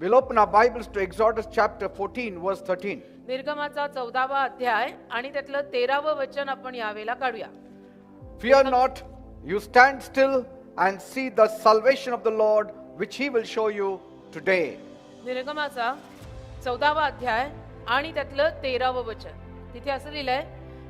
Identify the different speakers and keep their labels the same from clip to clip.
Speaker 1: We'll open our Bibles to Exodus chapter 14, verse 13.
Speaker 2: निर्गमाचा 14वा अध्याय आणि त्यातलं 13वं वचन आपण यावेळेला काढूया.
Speaker 1: Fear not, you stand still and see the salvation of the Lord, which he will show you today.
Speaker 2: निर्गमाचा 14वा अध्याय आणि त्यातलं 13वं वचन. तिथे असं लिहिलंय,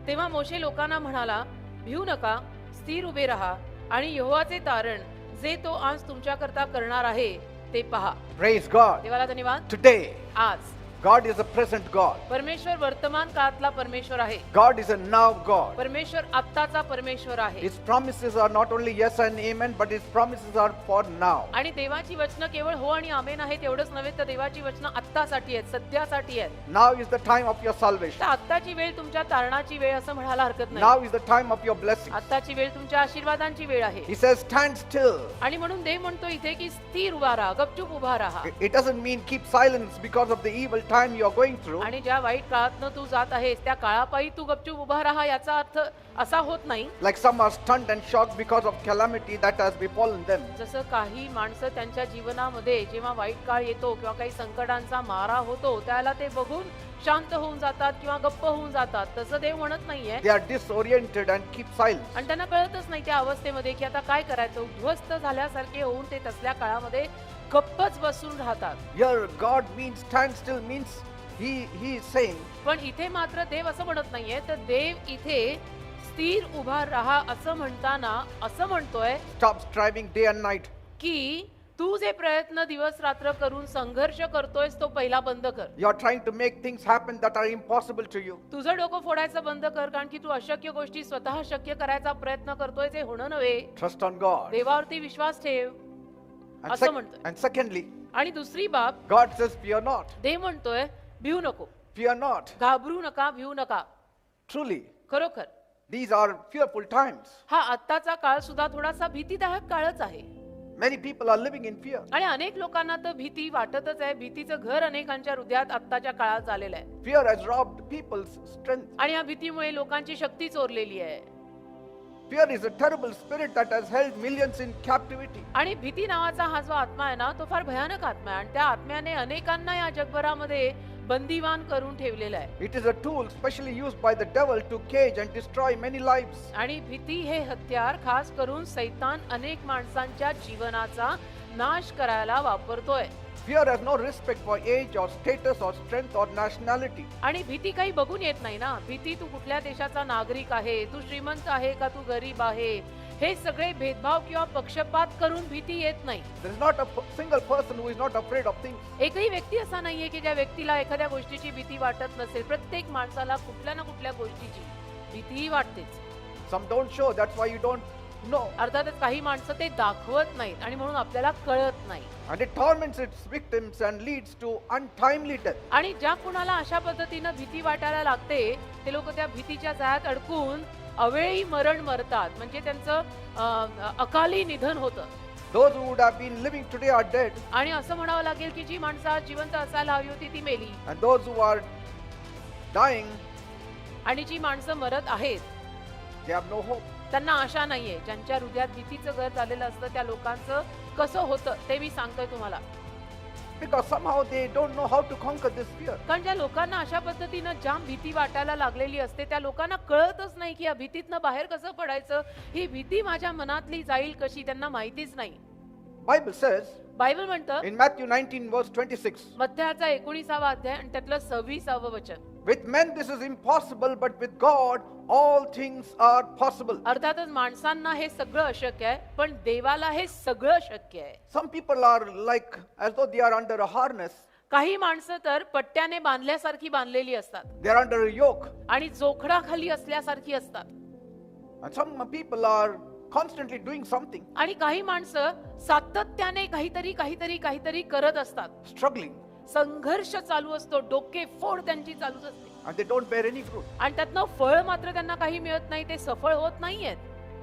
Speaker 2: तेव्हा मोशे लोकांना म्हणाला, भिऊ नका, स्थिर उभे राहा आणि यहोवाचे तारण जे तो आज तुमच्याकरता करणार आहे ते पहा.
Speaker 1: Praise God.
Speaker 2: देवाला धन्यवाद.
Speaker 1: Today,
Speaker 2: आज
Speaker 1: God is a present God.
Speaker 2: परमेश्वर वर्तमान काळातला परमेश्वर आहे.
Speaker 1: God is a now God.
Speaker 2: परमेश्वर आत्ताचा परमेश्वर आहे.
Speaker 1: His promises are not only yes and amen, but his promises are for now.
Speaker 2: आणि देवाची वचनं केवळ हो आणि आमेन आहेत एवढंच नव्हे, तर देवाची वचनं आत्तासाठी आहेत, सध्यासाठी आहेत.
Speaker 1: Now is the time of your salvation.
Speaker 2: तर आत्ताची वेळ तुमच्या तारणाची वेळ असं म्हणायला हरकत नाही.
Speaker 1: Now is the time of your blessing.
Speaker 2: आत्ताची वेळ तुमच्या आशीर्वादांची वेळ आहे.
Speaker 1: He says, stand still.
Speaker 2: आणि म्हणून देव म्हणतो इथे की स्थिर उभा राहा, गपचूप उभा राहा.
Speaker 1: It doesn't mean keep silence because of the evil time you are going through.
Speaker 2: आणि ज्या वाईट काळातनं तू जात आहेस त्या काळापायी तू गपचूप उभा राहा याचा अर्थ असा होत नाही.
Speaker 1: Like some are stunned and shocked because of calamity that has befallen them.
Speaker 2: जसं काही माणसं त्यांच्या जीवनामध्ये जेव्हा वाईट काळ येतो किंवा काही संकटांचा मारा होतो त्याला ते बघून शांत होऊन जातात किंवा गप्प होऊन जातात, तसं देव म्हणत नाहीये.
Speaker 1: They are disoriented and keep silence.
Speaker 2: आणि त्यांना कळतच नाही त्या अवस्थेमध्ये की आता काय करायचं. उद्ध्वस्त झाल्यासारखे होऊन ते तसल्या काळामध्ये गप्पच बसून राहतात.
Speaker 1: Here God means stand still means he is saying,
Speaker 2: पण इथे मात्र देव असं म्हणत नाहीये, तर देव इथे स्थिर उभा राहा असं म्हणताना असं म्हणतोय
Speaker 1: stop striving day and night.
Speaker 2: की तू जे प्रयत्न दिवस रात्र करून संघर्ष करतोयस तो पहिला बंद कर.
Speaker 1: You are trying to make things happen that are impossible to you.
Speaker 2: तुझं डोकं फोडायचं बंद कर, कारण की तू अशक्य गोष्टी स्वतः शक्य करायचा प्रयत्न करतोय, जे होणं नव्हे.
Speaker 1: Trust on God.
Speaker 2: देवावरती विश्वास ठेव
Speaker 1: And,
Speaker 2: असं म्हणतोय.
Speaker 1: and secondly,
Speaker 2: आणि दुसरी बाब
Speaker 1: God says, fear not.
Speaker 2: देव म्हणतोय भिऊ नको,
Speaker 1: Fear not.
Speaker 2: घाबरू नका, भिऊ नका.
Speaker 1: Truly,
Speaker 2: खरोखर
Speaker 1: these are fearful times.
Speaker 2: हा आत्ताचा काळ सुद्धा थोडासा भीतीदायक काळच आहे.
Speaker 1: Many people are living in fear.
Speaker 2: आणि अनेक लोकांना तर भीती वाटतच आहे. भीतीचं घर अनेकांच्या हृदयात आत्ताच्या काळात झालेलं आहे.
Speaker 1: Fear has robbed people's strength.
Speaker 2: आणि या भीतीमुळे लोकांची शक्ती चोरलेली आहे.
Speaker 1: Fear is a terrible spirit that has held millions in captivity.
Speaker 2: आणि भीती नावाचा हा जो आत्मा आहे ना, तो फार भयानक आत्मा आहे आणि त्या आत्म्याने अनेकांना या जगभरामध्ये बंदिवान करून ठेवलेला आहे.
Speaker 1: It is a tool specially used by the devil to cage and destroy many lives.
Speaker 2: आणि भीती हे हत्यार खास करून सैतान अनेक माणसांच्या जीवनाचा नाश करायला वापरतोय.
Speaker 1: Fear has no respect for age or status or strength or nationality.
Speaker 2: आणि भीती काही बघून येत नाही ना. भीती तू कुठल्या देशाचा नागरिक आहे, तू श्रीमंत आहे का तू गरीब आहे, हे सगळे भेदभाव किंवा पक्षपात करून भीती येत नाही.
Speaker 1: There is not a single person who is not afraid of things.
Speaker 2: एकही व्यक्ती असा नाहीये की ज्या व्यक्तीला एखाद्या गोष्टीची भीती वाटत नसेल. प्रत्येक माणसाला कुठल्या ना कुठल्या गोष्टीची भीती वाटतेच.
Speaker 1: Some don't show, that's why you don't know.
Speaker 2: अर्थातच काही माणसं ते दाखवत नाहीत आणि म्हणून आपल्याला कळत नाही.
Speaker 1: And it torments its victims and leads to untimely death.
Speaker 2: आणि ज्या कुणाला अशा पद्धतीनं भीती वाटायला लागते ते लोक त्या भीतीच्या जाळ्यात अडकून अवेळी मरण मरतात. म्हणजे त्यांचं अकाली निधन होतं.
Speaker 1: Those who would have been living today are dead.
Speaker 2: आणि असं म्हणावं लागेल की जी माणसं आज जिवंत असायला हवी होती ती मेली.
Speaker 1: And those who are dying,
Speaker 2: आणि जी माणसं मरत आहेत
Speaker 1: they have no hope.
Speaker 2: त्यांना आशा नाहीये. ज्यांच्या हृदयात भीतीचं घर झालेलं असतं त्या लोकांचं कसं होतं ते मी सांगतोय तुम्हाला.
Speaker 1: Because somehow they don't know how to conquer this fear.
Speaker 2: कारण ज्या लोकांना अशा पद्धतीनं जाम भीती वाटायला लागलेली असते त्या लोकांना कळतच नाही की या भीतीतनं बाहेर कसं पडायचं. ही भीती माझ्या मनातली जाईल कशी त्यांना माहितीच नाही.
Speaker 1: Bible says
Speaker 2: बायबल म्हणतं
Speaker 1: in Matthew 19 verse 26,
Speaker 2: मत्थ्याचा 19वा अध्याय आणि त्यातलं 26वं वचन,
Speaker 1: with men this is impossible, but with God all things are possible.
Speaker 2: अर्थातच माणसांना हे सगळं अशक्य आहे पण देवाला हे सगळं शक्य आहे.
Speaker 1: Some people are like as though they are under a harness.
Speaker 2: काही माणसं तर पट्ट्याने बांधल्यासारखी बांधलेली असतात
Speaker 1: They are under a yoke.
Speaker 2: आणि जोखडाखाली असल्यासारखी असतात.
Speaker 1: And some people are constantly doing something,
Speaker 2: आणि काही माणसं सातत्याने काहीतरी काहीतरी काहीतरी करत असतात.
Speaker 1: struggling,
Speaker 2: संघर्ष चालू असतो. डोके फोड त्यांची चालूच असते
Speaker 1: and they don't bear any fruit.
Speaker 2: आणि त्यातनं फळ मात्र त्यांना काही मिळत नाही. ते सफळ होत नाहीयेत.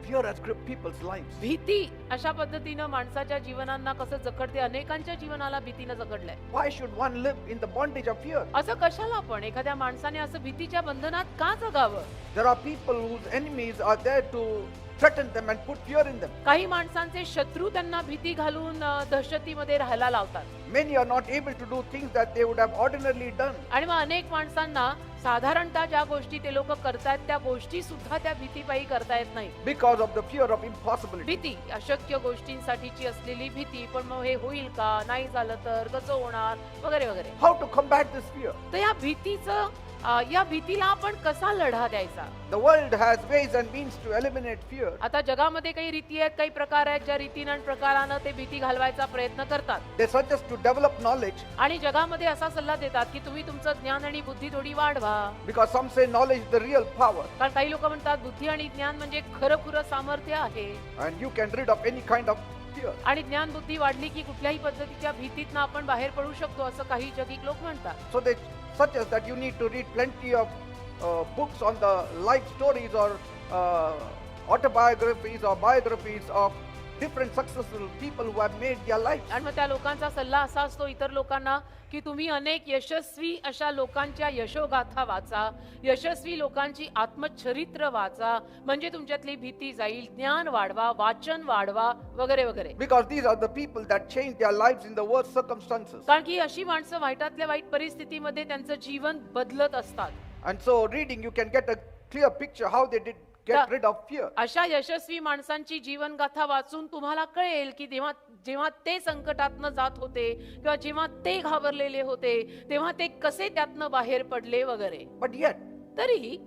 Speaker 1: Fear has gripped people's lives.
Speaker 2: भीती अशा पद्धतीनं माणसाच्या जीवनांना कसं जखडते, अनेकांच्या जीवनाला भीतीनं जखडलंय.
Speaker 1: Why should one live in the bondage of fear?
Speaker 2: असं कशाला पण एखाद्या माणसाने असं भीतीच्या बंधनात का जगावं?
Speaker 1: There are people whose enemies are there to threaten them and put fear in them.
Speaker 2: काही माणसांचे शत्रू त्यांना भीती घालून दहशतीमध्ये राहायला लावतात.
Speaker 1: Many are not able to do things that they would have ordinarily done.
Speaker 2: आणि मग अनेक माणसांना साधारणतः ज्या गोष्टी ते लोक करतायत त्या गोष्टी सुद्धा त्या भीतीपायी करता येत नाही.
Speaker 1: Because of the fear of impossibility.
Speaker 2: भीती, अशक्य गोष्टींसाठीची असलेली भीती. पण मग हे होईल का, नाही झालं तर कसं होणार, वगैरे वगैरे.
Speaker 1: How to combat this fear?
Speaker 2: तर या भीतीला आपण कसा लढा द्यायचा?
Speaker 1: The world has ways and means to eliminate fear.
Speaker 2: आता जगामध्ये काही रीती आहेत, काही प्रकार आहेत, ज्या रीतीनं आणि प्रकारानं ते भीती घालवायचा प्रयत्न करतात.
Speaker 1: They suggest to develop knowledge
Speaker 2: आणि जगामध्ये असा सल्ला देतात की तुम्ही तुमचं ज्ञान आणि बुद्धी थोडी वाढवा.
Speaker 1: because some say knowledge is the real power
Speaker 2: कारण काही लोक म्हणतात बुद्धी आणि ज्ञान म्हणजे खरं खुरं सामर्थ्य आहे.
Speaker 1: and you can rid of any kind of fear.
Speaker 2: आणि ज्ञान बुद्धी वाढली की कुठल्याही पद्धतीच्या भीतीतनं आपण बाहेर पडू शकतो असं काही जगिक लोक म्हणतात.
Speaker 1: So they suggest that you need to read plenty of books on the life stories or autobiographies or biographies of different successful people who have made their lives.
Speaker 2: आणि मग त्या लोकांचा सल्ला असा असतो इतर लोकांना की तुम्ही अनेक यशस्वी अशा लोकांच्या यशोगाथा वाचा, यशस्वी लोकांची आत्मचरित्र वाचा, म्हणजे तुमच्यातली भीती जाईल, ज्ञान वाढवा, वाचन वाढवा, वगैरे वगैरे.
Speaker 1: Because these are the people that change their lives in the worst circumstances.
Speaker 2: कारण की अशी माणसं वाईटातल्या वाईट परिस्थितीमध्ये त्यांचं जीवन बदलत असतात.
Speaker 1: And so reading you can get a clear picture how they did get rid of fear.
Speaker 2: अशा यशस्वी माणसांची जीवनगाथा वाचून तुम्हाला कळेल की जेव्हा ते संकटातनं जात होते किंवा जेव्हा ते घाबरलेले होते तेव्हा ते कसे त्यातनं बाहेर पडले वगैरे.
Speaker 1: But yet
Speaker 2: तरीही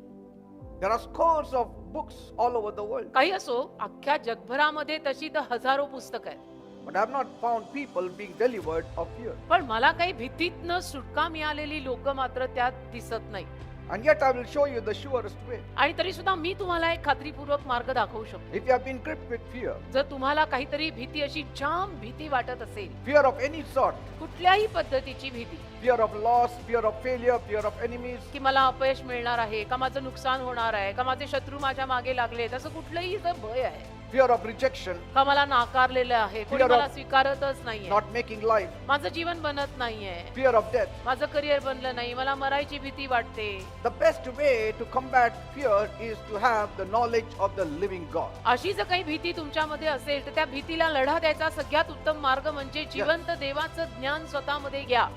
Speaker 1: there are scores of books all over the world.
Speaker 2: काही असो, अख्ख्या जगभरामध्ये तशी तर हजारो पुस्तक आहेत.
Speaker 1: But I have not found people being delivered of fear.
Speaker 2: पण मला काही भीतीतनं सुटका मिळालेली लोक मात्र त्यात दिसत नाही.
Speaker 1: And yet I will show you the surest way.
Speaker 2: आणि तरी सुद्धा मी तुम्हाला एक खात्रीपूर्वक मार्ग दाखवू शकतो.
Speaker 1: If you have been gripped with fear,
Speaker 2: जर तुम्हाला काहीतरी भीती अशी जाम भीती वाटत असेल,
Speaker 1: fear of any sort,
Speaker 2: कुठल्याही पद्धतीची भीती,
Speaker 1: fear of loss, fear of failure, fear of enemies,
Speaker 2: की मला अपयश मिळणार आहे का, माझं नुकसान होणार आहे का, माझे शत्रू माझ्या मागे लागले, तसं कुठलंही जर भय आहे
Speaker 1: fear of rejection,
Speaker 2: का, मला नाकारलेलं आहे, कोणी
Speaker 1: Fear of
Speaker 2: मला स्वीकारतच नाहीये,
Speaker 1: not making life,
Speaker 2: माझं जीवन बनत नाहीये,
Speaker 1: fear of death.
Speaker 2: माझं करिअर बनलं नाही, मला मरायची भीती वाटते.
Speaker 1: The best way to combat fear is to have the knowledge of the living God.
Speaker 2: अशी जर काही भीती तुमच्यामध्ये असेल तर त्या भीतीला लढा द्यायचा सगळ्यात उत्तम मार्ग म्हणजे जिवंत देवाचं ज्ञान स्वतःमध्ये घ्या.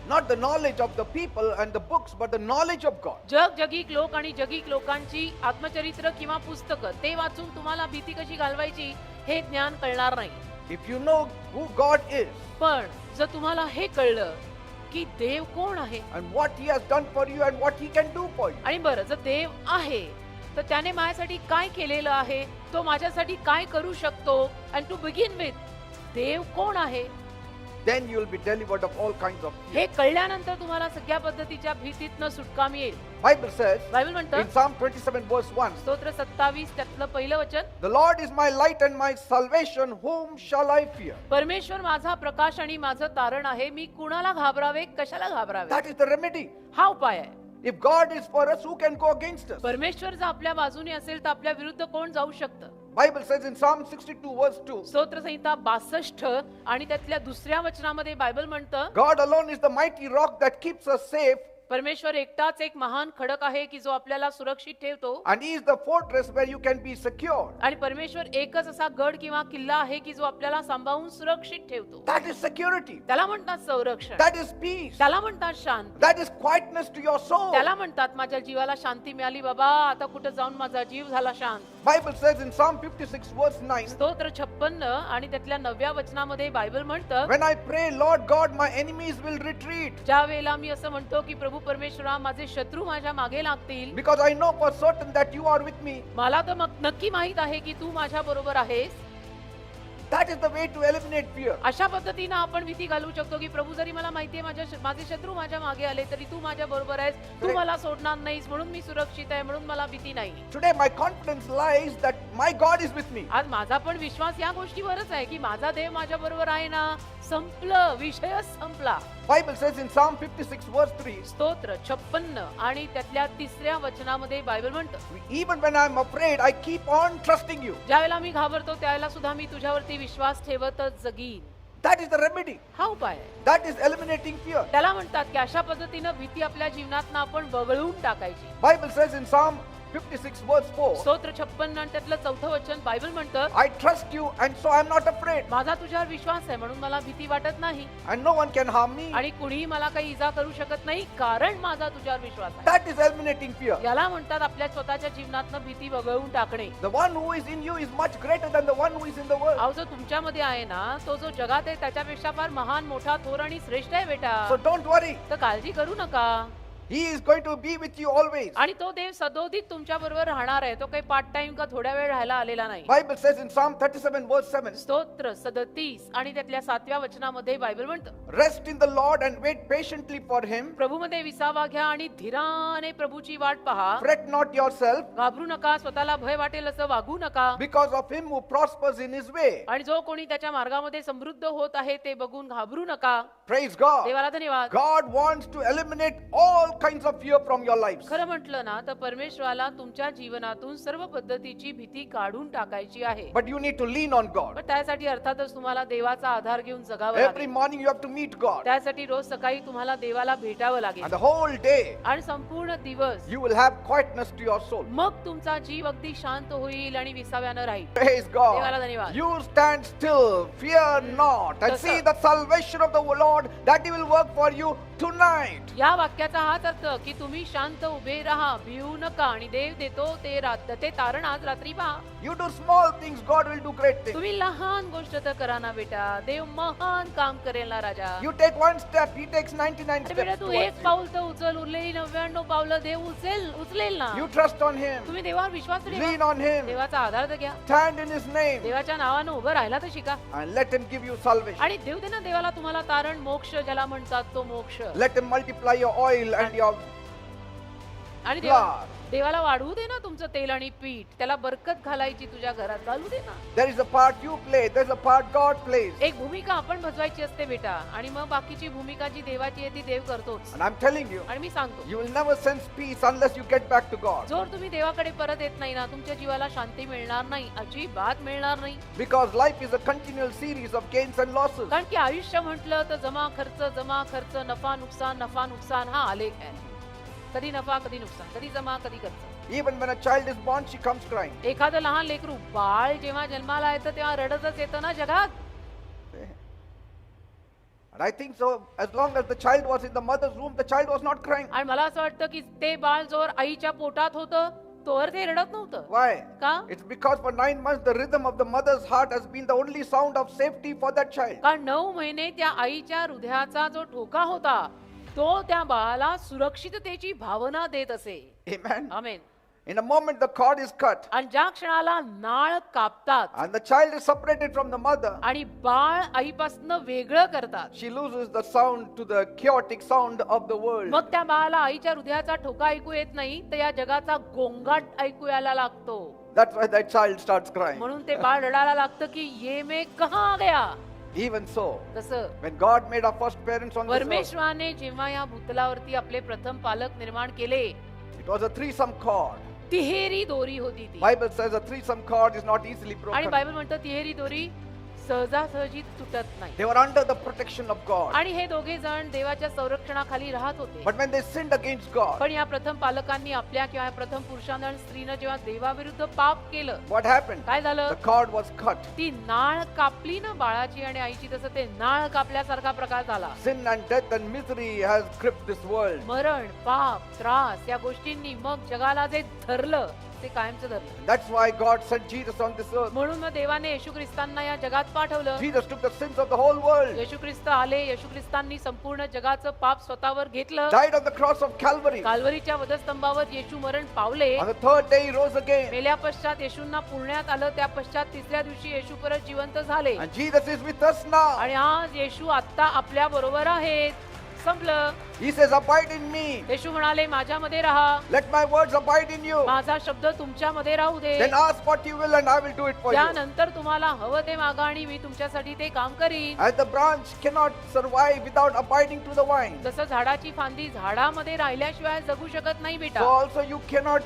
Speaker 1: Not the knowledge of the people and the books, but the knowledge of God.
Speaker 2: जगिक लोक आणि जगिक लोकांची आत्मचरित्र किंवा पुस्तकं ते वाचून तुम्हाला भीती कशी घालवायची हे ज्ञान कळणार नाही.
Speaker 1: If you know who God is
Speaker 2: पण जर तुम्हाला हे कळलं की देव कोण आहे
Speaker 1: and what He has done for you and what He can do for you,
Speaker 2: आणि बरं जर देव आहे तर त्याने माझ्यासाठी काय केलेलं आहे, तो माझ्यासाठी काय करू शकतो, अँड टू बिगिन विथ देव कोण आहे,
Speaker 1: then you will be delivered of all kinds of fear.
Speaker 2: हे कळल्यानंतर तुम्हाला सगळ्या पद्धतीच्या भीतीतनं सुटका मिळेल.
Speaker 1: Bible says
Speaker 2: बायबल म्हणतं
Speaker 1: in Psalm 27 verse 1,
Speaker 2: स्तोत्र 27 त्यातलं पहिलं वचन,
Speaker 1: the Lord is my light and my salvation, whom shall I fear?
Speaker 2: परमेश्वर माझा प्रकाश आणि माझं तारण आहे, मी कुणाला घाबरावे, कशाला घाबरावे.
Speaker 1: That is the remedy.
Speaker 2: हा उपाय आहे.
Speaker 1: If God is for us, who can go against us?
Speaker 2: परमेश्वर जर आपल्या बाजूने असेल तर आपल्या विरुद्ध कोण जाऊ शकतं.
Speaker 1: Bible says in Psalm 62 verse 2,
Speaker 2: स्तोत्र संहिता 62 आणि त्यातल्या दुसऱ्या वचनामध्ये बायबल म्हणतं,
Speaker 1: God alone is the mighty rock that keeps us safe,
Speaker 2: परमेश्वर एकटाच एक महान खडक आहे की जो आपल्याला सुरक्षित ठेवतो.
Speaker 1: and He is the fortress where you can be secure.
Speaker 2: आणि परमेश्वर एकच असा गड किंवा किल्ला आहे की जो आपल्याला सांभाळून सुरक्षित ठेवतो.
Speaker 1: That is security.
Speaker 2: त्याला म्हणतात संरक्षण,
Speaker 1: That is peace.
Speaker 2: त्याला म्हणतात शांती,
Speaker 1: That is quietness to your soul.
Speaker 2: त्याला म्हणतात माझ्या जीवाला शांती मिळाली बाबा, आता कुठं जाऊन माझा जीव झाला शांत.
Speaker 1: Bible says in Psalm 56 verse 9,
Speaker 2: स्तोत्र 56 आणि त्यातल्या 9व्या वचनामध्ये बायबल म्हणतं,
Speaker 1: when I pray, Lord God, my enemies will retreat,
Speaker 2: ज्या वेळेला मी असं म्हणतो की प्रभू परमेश्वरा माझे शत्रू माझ्या मागे लागतील,
Speaker 1: because I know for certain that you are with me.
Speaker 2: मला तर मग नक्की माहित आहे की तू माझ्या बरोबर आहेस.
Speaker 1: That is the way to eliminate fear.
Speaker 2: अशा पद्धतीनं आपण भीती घालवू शकतो की प्रभू जरी मला माहितीये माझे शत्रू माझ्या मागे आले तरी तू माझ्या बरोबर आहेस, तू
Speaker 1: Correct.
Speaker 2: मला सोडणार नाहीस, म्हणून मी सुरक्षित आहे, म्हणून मला भीती नाही.
Speaker 1: Today my confidence lies that my God is with me.
Speaker 2: आज माझा पण विश्वास या गोष्टीवरच आहे की माझा देव माझ्या बरोबर आहे ना. संपलं, विषयच संपला.
Speaker 1: Bible says in Psalm 56 verse 3,
Speaker 2: स्तोत्र 56 आणि त्यातल्या 3ऱ्या वचनामध्ये बायबल म्हणतं,
Speaker 1: even when I'm afraid, I keep on trusting you.
Speaker 2: ज्यावेळेला मी घाबरतो त्यावेळेला सुद्धा मी तुझ्यावरती विश्वास ठेवतच जगीन.
Speaker 1: That is the remedy.
Speaker 2: हा उपाय आहे.
Speaker 1: That is eliminating fear.
Speaker 2: त्याला म्हणतात की अशा पद्धतीनं भीती आपल्या जीवनातनं आपण वगळून टाकायची.
Speaker 1: Bible says in Psalm 56 verse 4,
Speaker 2: स्तोत्र 56 आणि त्यातलं 4थं वचन बायबल म्हणतं,
Speaker 1: I trust you and so I'm not afraid,
Speaker 2: माझा तुझ्यावर विश्वास आहे म्हणून मला भीती वाटत नाही
Speaker 1: and no one can harm me.
Speaker 2: आणि कुणीही मला काही इजा करू शकत नाही कारण माझा तुझ्यावर विश्वास आहे.
Speaker 1: That is eliminating fear.
Speaker 2: याला म्हणतात आपल्या स्वतःच्या जीवनातनं भीती वगळून टाकणे.
Speaker 1: The one who is in you is much greater than the one who is in the world.
Speaker 2: अहो जो तुमच्यामध्ये आहे ना तो जो जगात आहे त्याच्यापेक्षा फार महान, मोठा, थोर आणि श्रेष्ठ आहे बेटा.
Speaker 1: So don't worry.
Speaker 2: तर काळजी करू नका.
Speaker 1: He is going to be with you always.
Speaker 2: आणि तो देव सदोदित तुमच्या बरोबर राहणार आहे. तो काही पार्ट टाइम का थोड्या वेळ राहायला आलेला नाही.
Speaker 1: Bible says in Psalm 37 verse 7,
Speaker 2: स्तोत्र 37 आणि त्यातल्या 7व्या वचनामध्ये बायबल म्हणतं,
Speaker 1: rest in the Lord and wait patiently for him.
Speaker 2: प्रभूमध्ये विसावा घ्या आणि धीराने प्रभूची वाट पहा.
Speaker 1: Fret not yourself
Speaker 2: घाबरू नका, स्वतःला भय वाटेल असं वागू नका.
Speaker 1: because of him who prospers in his way.
Speaker 2: आणि जो कोणी त्याच्या मार्गामध्ये समृद्ध होत आहे ते बघून घाबरू नका.
Speaker 1: Praise God.
Speaker 2: देवाला धन्यवाद.
Speaker 1: God wants to eliminate all kinds of fear from your lives.
Speaker 2: खरं म्हटलं ना तर परमेश्वराला तुमच्या जीवनातून सर्व पद्धतीची भीती काढून टाकायची आहे.
Speaker 1: But you need to lean on God.
Speaker 2: पण त्यासाठी अर्थातच तुम्हाला देवाचा आधार घेऊन जगावं
Speaker 1: Every
Speaker 2: लागेल.
Speaker 1: morning you have to meet God.
Speaker 2: त्यासाठी रोज सकाळी तुम्हाला देवाला भेटावं
Speaker 1: And
Speaker 2: लागेल
Speaker 1: the whole day
Speaker 2: आणि संपूर्ण दिवस
Speaker 1: you will have quietness to your soul.
Speaker 2: मग तुमचा जीव अगदी शांत होईल आणि विसाव्यानं राहील.
Speaker 1: Praise
Speaker 2: देवाला
Speaker 1: God.
Speaker 2: धन्यवाद.
Speaker 1: You stand still, fear not, and see the salvation of the Lord that He will work for you tonight.
Speaker 2: या वाक्याचा हाच अर्थ की तुम्ही शांत उभे राहा, भिवू नका आणि देव देतो ते तारण आज रात्री पहा.
Speaker 1: You do small things, God will do great things.
Speaker 2: तुम्ही लहान गोष्ट तर करा ना बेटा, देव महान काम करेल ना राजा.
Speaker 1: You take one step, He takes 99
Speaker 2: अरे बेटा
Speaker 1: steps
Speaker 2: तू
Speaker 1: towards
Speaker 2: एक
Speaker 1: you.
Speaker 2: पाऊल तर उचल, उरलेली 99 पावलं देव उचलेल ना.
Speaker 1: You trust on Him,
Speaker 2: तुम्ही देवावर विश्वास ठेवा.
Speaker 1: lean on Him,
Speaker 2: देवाचा आधार तर घ्या.
Speaker 1: stand in His name,
Speaker 2: देवाच्या नावानं उभं राहायला तर शिका.
Speaker 1: and let Him give you salvation.
Speaker 2: आणि देव दे ना देवाला तुम्हाला तारण, मोक्ष ज्याला म्हणतात तो मोक्ष.
Speaker 1: Let Him multiply your oil and your
Speaker 2: आणि
Speaker 1: flour.
Speaker 2: देवाला वाढवू दे ना तुमचं तेल आणि पीठ. त्याला बरकत घालायची तुझ्या घरात घालू दे ना.
Speaker 1: There is a part you play, there's a part God plays.
Speaker 2: एक भूमिका आपण भजवायची असते बेटा आणि मग बाकीची भूमिका जी देवाची आहे ती देव करतोच.
Speaker 1: And I'm telling you,
Speaker 2: आणि मी सांगतो
Speaker 1: you will never sense peace unless you get back to God.
Speaker 2: जोर तुम्ही देवाकडे परत येत नाही ना तुमच्या जीवाला शांती मिळणार नाही, अजिबात मिळणार नाही.
Speaker 1: Because life is a continual series of gains and losses.
Speaker 2: कारण की आयुष्य म्हटलं तर जमा खर्च, नफा नुकसान हा आलेख आहे. कधी नफा कधी नुकसान, कधी जमा कधी खर्च.
Speaker 1: Even when a child is born, she comes crying.
Speaker 2: एखादं लहान लेकरू बाळ जेव्हा जन्माला येतं तेव्हा रडतच येतं ना जगात.
Speaker 1: And I think so, as long as the child was in the mother's womb, the child was not crying.
Speaker 2: आणि मला असं वाटतं की ते बाळ जोर आईच्या पोटात होतं तोवर ते रडत नव्हतं.
Speaker 1: Why?
Speaker 2: का?
Speaker 1: It's because for 9 months the rhythm of the mother's heart has been the only sound of safety for that child.
Speaker 2: कारण 9 महिने त्या आईच्या हृदयाचा जो ठोका होता तो त्या बाळाला सुरक्षिततेची भावना देत असे.
Speaker 1: Amen.
Speaker 2: Amen.
Speaker 1: In a moment the cord is cut
Speaker 2: आणि ज्या क्षणाला नाळ कापतात
Speaker 1: and the child is separated from the mother,
Speaker 2: आणि बाळ आईपासून वेगळं करतात,
Speaker 1: she loses the sound to the chaotic sound of the world.
Speaker 2: मग त्या बाळाला आईच्या हृदयाचा ठोका ऐकू येत नाही तर या जगाचा गोंगाट ऐकू यायला लागतो.
Speaker 1: That's why that child starts crying.
Speaker 2: म्हणून ते बाळ रडायला लागतं की ये मैं कहां आ गया.
Speaker 1: Even so,
Speaker 2: तसं
Speaker 1: when God made our first parents on this earth,
Speaker 2: परमेश्वराने जेव्हा या भूतलावरती आपले प्रथम पालक निर्माण केले,
Speaker 1: it was a threesome cord.
Speaker 2: तिहेरी दोरी होती ती.
Speaker 1: Bible says a threesome cord is not easily
Speaker 2: आणि
Speaker 1: broken.
Speaker 2: बायबल म्हणतं तिहेरी दोरी सहजासहजी तुटत नाही.
Speaker 1: They were under the protection of God.
Speaker 2: आणि हे दोघे जण देवाच्या संरक्षणाखाली राहत होते.
Speaker 1: But when they sinned against God,
Speaker 2: पण या प्रथम पालकांनी आपल्या किंवा प्रथम पुरुषानं आणि स्त्रीनं जेव्हा देवाविरुद्ध पाप केलं,
Speaker 1: what happened?
Speaker 2: काय झालं?
Speaker 1: The cord was cut.
Speaker 2: ती नाळ कापली ना बाळाची आणि आईची, तसं ते नाळ कापल्यासारखा प्रकार झाला.
Speaker 1: Sin and death and misery has gripped this world.
Speaker 2: मरण, पाप, त्रास या गोष्टींनी मग जगाला जे धरलं ते कायमचं धरलं.
Speaker 1: That's why God sent Jesus on this earth.
Speaker 2: म्हणून मग देवाने येशू ख्रिस्तांना या जगात पाठवलं.
Speaker 1: Jesus took the sins of the whole world,
Speaker 2: येशू ख्रिस्त आले. येशू ख्रिस्तांनी संपूर्ण जगाचं पाप स्वतःवर घेतलं.
Speaker 1: died on the cross of Calvary.
Speaker 2: काल्वरीच्या वधस्तंभावर येशू मरण पावले.
Speaker 1: On the third day he rose again.
Speaker 2: मेल्या पश्चात येशूंना पुरण्यात आलं. त्या पश्चात तिसऱ्या दिवशी येशू परत जिवंत झाले.
Speaker 1: And Jesus is with us now.
Speaker 2: आणि आज येशू आता आपल्या बरोबर आहेत. संपलं.
Speaker 1: He says, abide in me.
Speaker 2: येशू म्हणाले माझ्यामध्ये राहा.
Speaker 1: Let my words abide in you.
Speaker 2: माझा शब्द तुमच्यामध्ये राहू दे.
Speaker 1: Then ask what you will and I will do it for you.
Speaker 2: त्यानंतर तुम्हाला हवं ते मागा आणि मी तुमच्यासाठी ते काम करीन.
Speaker 1: As the branch cannot survive without abiding to the vine,
Speaker 2: जसं झाडाची फांदी झाडामध्ये राहिल्याशिवाय जगू शकत नाही
Speaker 1: so
Speaker 2: बेटा.
Speaker 1: also you cannot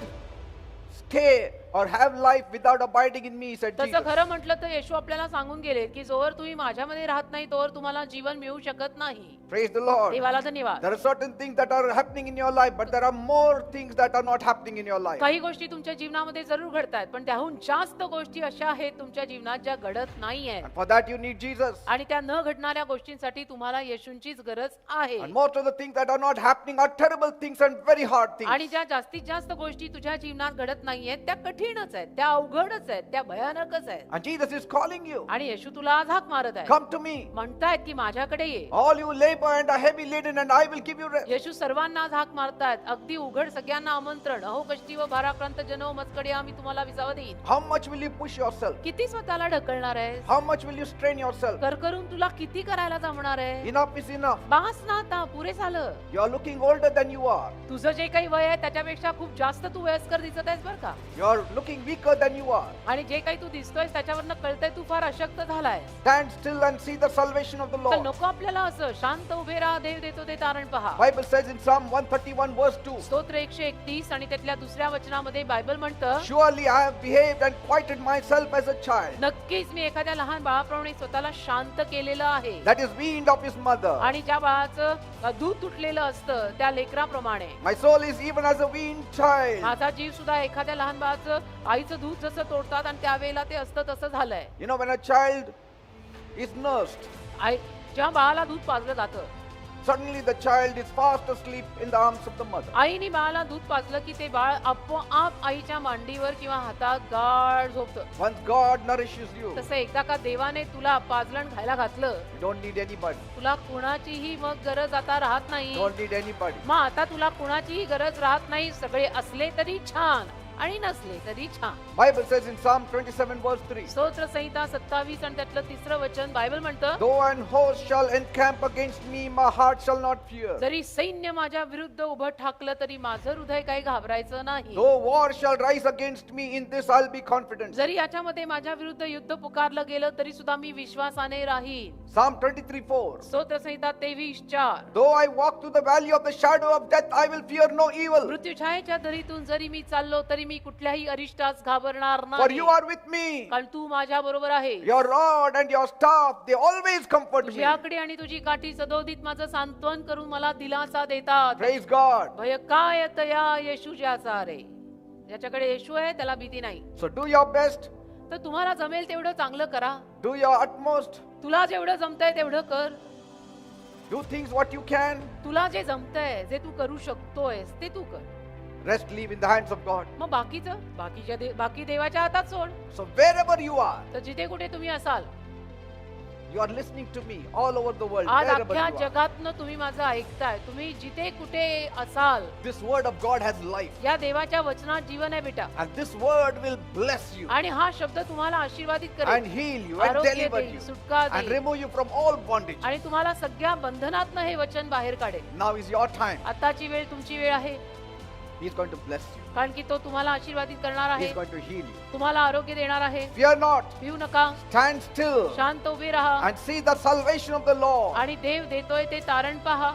Speaker 1: stay or have life without abiding in me, said
Speaker 2: तसं
Speaker 1: Jesus.
Speaker 2: खरं म्हटलं तर येशू आपल्याला सांगून गेले की जोवर तुम्ही माझ्यामध्ये राहत नाही तोवर तुम्हाला जीवन मिळू शकत नाही.
Speaker 1: Praise the Lord.
Speaker 2: देवाला धन्यवाद.
Speaker 1: There are certain things that are happening in your life, but there are more things that are not happening in your life.
Speaker 2: काही गोष्टी तुमच्या जीवनामध्ये जरूर घडतात पण त्याहून जास्त गोष्टी अशा आहेत तुमच्या जीवनात ज्या घडत नाहीये.
Speaker 1: And for that you need Jesus.
Speaker 2: आणि त्या न घडणाऱ्या गोष्टींसाठी तुम्हाला येशूंचीच गरज आहे.
Speaker 1: And most of the things that are not happening are terrible things and very hard
Speaker 2: आणि
Speaker 1: things.
Speaker 2: ज्या जास्तीत जास्त गोष्टी तुझ्या जीवनात घडत नाहीयेत त्या कठीणच आहेत, त्या अवघडच आहेत, त्या भयानकच आहेत.
Speaker 1: And Jesus is calling you.
Speaker 2: आणि येशू तुला आज हाक मारत आहे.
Speaker 1: Come to me,
Speaker 2: म्हणतायत की माझ्याकडे ये.
Speaker 1: all you labor and are heavy laden, and I will give you rest.
Speaker 2: येशू सर्वांना आज हाक मारतायत. अगदी उघड सगळ्यांना आमंत्रण. अहो कष्टी व भाराक्रांत जनो मजकडे आम्ही तुम्हाला विसावा देईन.
Speaker 1: How much will you push yourself?
Speaker 2: किती स्वतःला ढकलणार आहेस?
Speaker 1: How much will you strain yourself?
Speaker 2: कर करून तुला किती करायला जमणार आहे?
Speaker 1: Enough is enough.
Speaker 2: बास ना आता, पुरे झालं.
Speaker 1: You are looking older than you are.
Speaker 2: तुझं जे काही वय आहे त्याच्यापेक्षा खूप जास्त तू वयस्कर दिसत आहेस बरं का.
Speaker 1: You are looking weaker than you are.
Speaker 2: आणि जे काही तू दिसतोयस त्याच्यावरनं कळतंय तू फार अशक्त झालाय.
Speaker 1: Stand still and see the salvation of the
Speaker 2: तर
Speaker 1: Lord.
Speaker 2: नको आपल्याला असं शांत उभे राहा, देव देतो ते तारण पहा.
Speaker 1: Bible says in Psalm 131 verse 2,
Speaker 2: स्तोत्र 131 आणि त्यातल्या दुसऱ्या वचनामध्ये बायबल म्हणतं,
Speaker 1: surely I have behaved and quieted myself as a child
Speaker 2: नक्कीच मी एखाद्या लहान बाळाप्रमाणे स्वतःला शांत केलेलं आहे.
Speaker 1: that is weaned of his mother.
Speaker 2: आणि ज्या बाळाचं दूध तुटलेलं असतं त्या लेकराप्रमाणे
Speaker 1: My soul is even as a weaned child.
Speaker 2: माझा जीव सुद्धा एखाद्या लहान बाळाचं आईचं दूध जसं तोडतात आणि त्यावेळेला ते असतं तसं झालंय.
Speaker 1: You know, when a child is nursed,
Speaker 2: आई जेव्हा बाळाला दूध पाजलं जातं
Speaker 1: suddenly the child is fast asleep in the arms of the mother.
Speaker 2: आईने बाळाला दूध पाजलं की ते बाळ आपोआप आईच्या मांडीवर किंवा हातात गाढ झोपतं.
Speaker 1: Once God nourishes you,
Speaker 2: तसं एकदा का देवाने तुला पाजलं खायला घातलं
Speaker 1: you don't need anybody.
Speaker 2: तुला कुणाचीही मग गरज आता राहत नाही.
Speaker 1: Don't need anybody.
Speaker 2: मग आता तुला कुणाचीही गरज राहत नाही. सगळे असले तरी छान आणि नसले तरी छान.
Speaker 1: Bible says in Psalm 27 verse 3,
Speaker 2: स्तोत्र संहिता 27 आणि त्यातलं तिसरं वचन बायबल म्हणतं,
Speaker 1: though an host shall encamp against me, my heart shall not fear.
Speaker 2: जरी सैन्य माझ्या विरुद्ध उभं ठाकलं तरी माझं हृदय काही घाबरायचं नाही.
Speaker 1: Though war shall rise against me, in this I'll be confident.
Speaker 2: जरी याच्यामध्ये माझ्या विरुद्ध युद्ध पुकारलं गेलं तरी सुद्धा मी विश्वासाने राहीन.
Speaker 1: Psalm 23:4,
Speaker 2: स्तोत्र संहिता 23:4
Speaker 1: though I walk through the valley of the shadow of death, I will fear no evil.
Speaker 2: मृत्यूछायेच्या दरीतून जरी मी चाललो तरी मी कुठल्याही अरिष्टास घाबरणार
Speaker 1: For
Speaker 2: नाही.
Speaker 1: you are with me.
Speaker 2: कारण तू माझ्या बरोबर आहे.
Speaker 1: Your rod and your staff, they always comfort
Speaker 2: तुझी
Speaker 1: me.
Speaker 2: आकडी आणि तुझी काठी सदोदित माझं सांत्वन करून मला दिलासा देतात.
Speaker 1: Praise God.
Speaker 2: भय काय तया येशू ज्याचा रे. ज्याच्याकडे येशू आहे त्याला भीती नाही.
Speaker 1: So do your best.
Speaker 2: तर तुम्हाला जमेल तेवढं चांगलं करा.
Speaker 1: Do your utmost.
Speaker 2: तुला जेवढं जमतंय तेवढं कर.
Speaker 1: Do things what you can.
Speaker 2: तुला जे जमतंय जे तू करू शकतोयस ते तू कर.
Speaker 1: Rest leave in the hands of God.
Speaker 2: मग बाकी देवाच्या हातात सोड.
Speaker 1: So wherever you are,
Speaker 2: तर जिथे कुठे तुम्ही असाल
Speaker 1: you are listening to me all over the world.
Speaker 2: आज
Speaker 1: Wherever
Speaker 2: अख्ख्या
Speaker 1: you are.
Speaker 2: जगातनं तुम्ही माझं ऐकताय. तुम्ही जिथे कुठे असाल
Speaker 1: This word of God has life.
Speaker 2: या देवाच्या वचनात जीवन आहे बेटा.
Speaker 1: And this word will bless you
Speaker 2: आणि हा शब्द तुम्हाला आशीर्वादित
Speaker 1: and
Speaker 2: करेल,
Speaker 1: heal you and
Speaker 2: आरोग्य
Speaker 1: deliver
Speaker 2: देईल,
Speaker 1: you
Speaker 2: सुटका
Speaker 1: and
Speaker 2: देईल
Speaker 1: remove you from all bondage.
Speaker 2: आणि तुम्हाला सगळ्या बंधनातनं हे वचन बाहेर काढेल.
Speaker 1: Now is your time.
Speaker 2: आताची वेळ तुमची वेळ आहे.
Speaker 1: He's going to bless you.
Speaker 2: कारण की तो तुम्हाला आशीर्वादित करणार आहे,
Speaker 1: He's going to heal you.
Speaker 2: तुम्हाला आरोग्य देणार आहे.
Speaker 1: Fear not.
Speaker 2: भिऊ नका,
Speaker 1: Stand still
Speaker 2: शांत उभे राहा
Speaker 1: and see the salvation of the Lord.
Speaker 2: आणि देव देतोय ते तारण पहा.